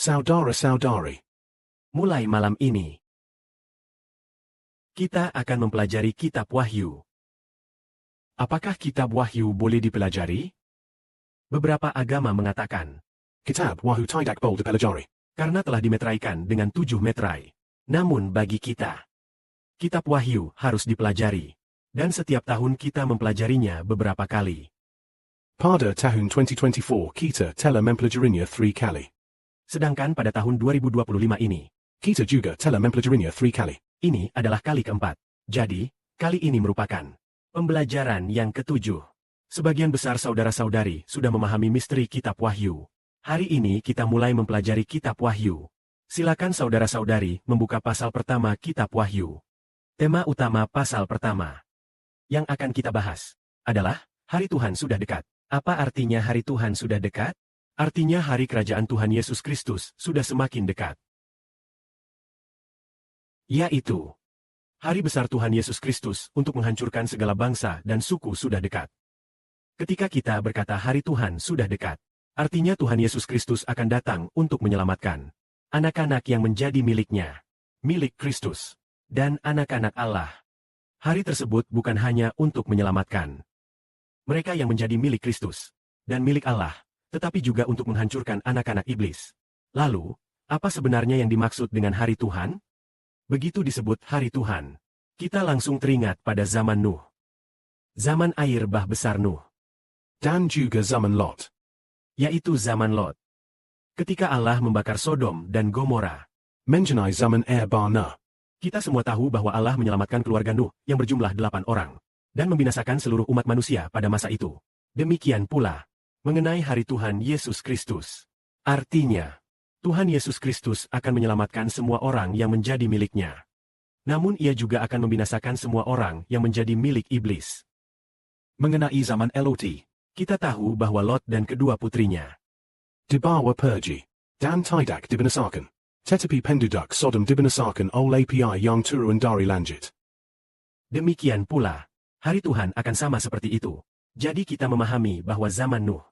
Saudara-saudari, Mulai malam ini, kita akan mempelajari Kitab Wahyu. Apakah Kitab Wahyu boleh dipelajari? Beberapa agama mengatakan, Kitab Wahyu tidak boleh dipelajari. karena telah dimeteraikan dengan 7 meterai. Namun bagi kita, Kitab Wahyu harus dipelajari. Dan setiap tahun kita mempelajarinya beberapa kali. Pada tahun 2024 kita telah mempelajarinya 3 kali. Sedangkan pada tahun 2025 ini, Kita juga telah mempelajarinya 3 kali. ini adalah kali keempat. Jadi, kali ini merupakan pembelajaran yang ke-7. Sebagian besar saudara-saudari sudah memahami misteri Kitab Wahyu. Hari ini kita mulai mempelajari Kitab Wahyu. Silakan saudara-saudari membuka pasal pertama Kitab Wahyu. Tema utama pasal pertama yang akan kita bahas adalah Hari Tuhan sudah dekat. Apa artinya Hari Tuhan sudah dekat? Artinya hari kerajaan Tuhan Yesus Kristus sudah semakin dekat. Yaitu, hari besar Tuhan Yesus Kristus untuk menghancurkan segala bangsa dan suku sudah dekat. Ketika kita berkata hari Tuhan sudah dekat, artinya Tuhan Yesus Kristus akan datang untuk menyelamatkan anak-anak yang menjadi miliknya, milik Kristus, dan anak-anak Allah. Hari tersebut bukan hanya untuk menyelamatkan mereka yang menjadi milik Kristus dan milik Allah, tetapi juga untuk menghancurkan anak-anak iblis. Lalu, apa sebenarnya yang dimaksud dengan hari Tuhan? Begitu disebut hari Tuhan, kita langsung teringat pada zaman Nuh. Zaman air bah besar Nuh. Dan juga zaman Lot. Yaitu zaman Lot. Ketika Allah membakar Sodom dan Gomora. Mengenai zaman air bah Nuh. Kita semua tahu bahwa Allah menyelamatkan keluarga Nuh yang berjumlah 8 orang. Dan membinasakan seluruh umat manusia pada masa itu. Demikian pula, mengenai hari Tuhan Yesus Kristus. Artinya, Tuhan Yesus Kristus akan menyelamatkan semua orang yang menjadi miliknya. Namun ia juga akan membinasakan semua orang yang menjadi milik iblis. Mengenai zaman Lot, kita tahu bahwa Lot dan kedua putrinya Dibawa pergi. Dan tidak dibinasakan. Tetapi penduduk Sodom dibinasakan oleh API yang turun dari langit. Demikian pula, hari Tuhan akan sama seperti itu. Jadi kita memahami bahwa zaman Nuh.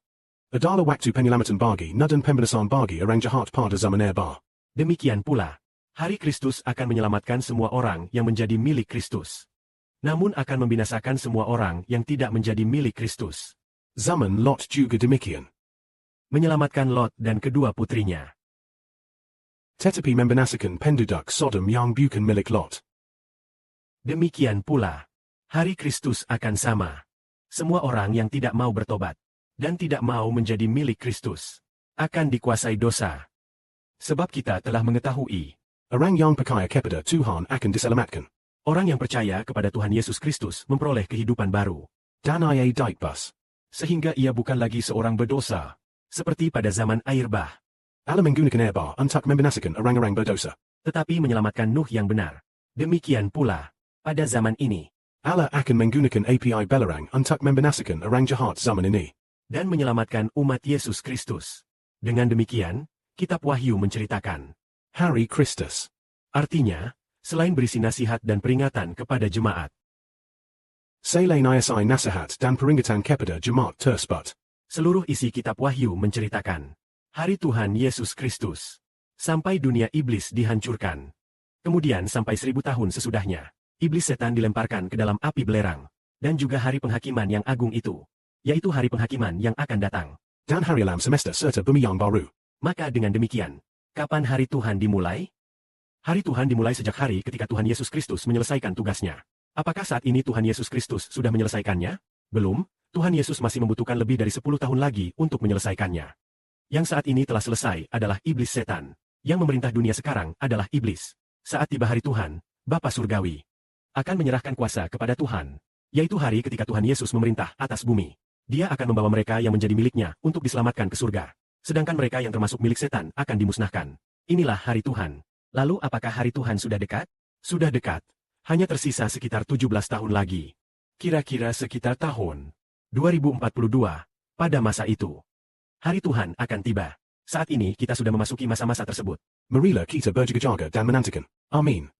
Adalah waktu penyelamatan bagi dan pembinasan bagi orang jahat pada zaman air bah. Demikian pula, hari Kristus akan menyelamatkan semua orang yang menjadi milik Kristus. Namun akan membinasakan semua orang yang tidak menjadi milik Kristus. Zaman Lot juga demikian. Menyelamatkan Lot dan kedua putrinya. Tetapi membinasakan penduduk Sodom yang bukan milik Lot. Demikian pula, hari Kristus akan sama. Semua orang yang tidak mau bertobat dan tidak mau menjadi milik Kristus akan dikuasai dosa. Sebab kita telah mengetahui, Orang yang percaya kepada Tuhan akan diselamatkan. orang yang percaya kepada Tuhan Yesus Kristus memperoleh kehidupan baru. Dan ia daibas. Sehingga ia bukan lagi seorang berdosa, seperti pada zaman air bah, Allah menggunakan air bah untuk membinasakan orang-orang berdosa. tetapi menyelamatkan Nuh yang benar. Demikian pula, pada zaman ini, Allah akan menggunakan API belerang untuk membinasakan orang jahat zaman ini. dan menyelamatkan umat Yesus Kristus. Dengan demikian, Kitab Wahyu menceritakan. Hari Kristus. Artinya, selain berisi nasihat dan peringatan kepada jemaat, Selain ISI nasihat dan peringatan kepada jemaat tersebut. seluruh isi Kitab Wahyu menceritakan hari Tuhan Yesus Kristus. Sampai dunia iblis dihancurkan. Kemudian sampai 1000 tahun sesudahnya, iblis setan dilemparkan ke dalam api belerang. Dan juga hari penghakiman yang agung itu, yaitu hari penghakiman yang akan datang. Dan hari alam semesta serta bumi yang baru. Maka dengan demikian, kapan hari Tuhan dimulai? Hari Tuhan dimulai sejak hari ketika Tuhan Yesus Kristus menyelesaikan tugasnya. Apakah saat ini Tuhan Yesus Kristus sudah menyelesaikannya? Belum, Tuhan Yesus masih membutuhkan lebih dari 10 tahun lagi untuk menyelesaikannya. Yang saat ini telah selesai adalah iblis setan. Yang memerintah dunia sekarang adalah iblis. Saat tiba hari Tuhan, Bapa Surgawi akan menyerahkan kuasa kepada Tuhan. Yaitu hari ketika Tuhan Yesus memerintah atas bumi. Dia akan membawa mereka yang menjadi miliknya untuk diselamatkan ke surga. Sedangkan mereka yang termasuk milik setan akan dimusnahkan. Inilah hari Tuhan. Lalu apakah hari Tuhan sudah dekat? Sudah dekat. Hanya tersisa sekitar 17 tahun lagi. Kira-kira sekitar tahun 2042. Pada masa itu, hari Tuhan akan tiba. Saat ini kita sudah memasuki masa-masa tersebut. Marilah kita berjaga-jaga dan menantikan. Amin.